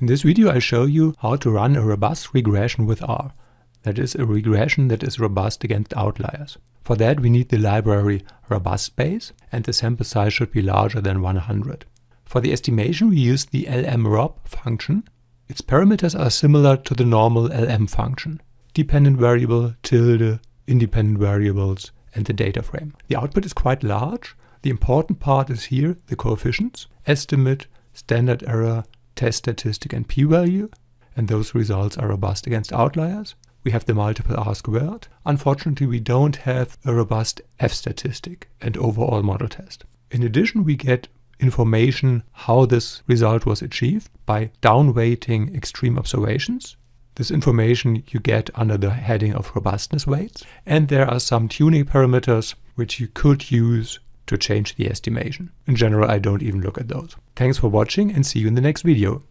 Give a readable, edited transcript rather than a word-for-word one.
In this video I show you how to run a robust regression with R. That is a regression that is robust against outliers. For that we need the library robustbase and the sample size should be larger than 100. For the estimation we use the lmrob function. Its parameters are similar to the normal lm function. Dependent variable, tilde, independent variables and the data frame. The output is quite large. The important part is here the coefficients, estimate, standard error, test statistic and p-value, and those results are robust against outliers. We have the multiple R squared. Unfortunately, we don't have a robust F statistic and overall model test. In addition, we get information how this result was achieved by downweighting extreme observations. This information you get under the heading of robustness weights. And there are some tuning parameters which you could use to change the estimation. In general, I don't even look at those. Thanks for watching and see you in the next video.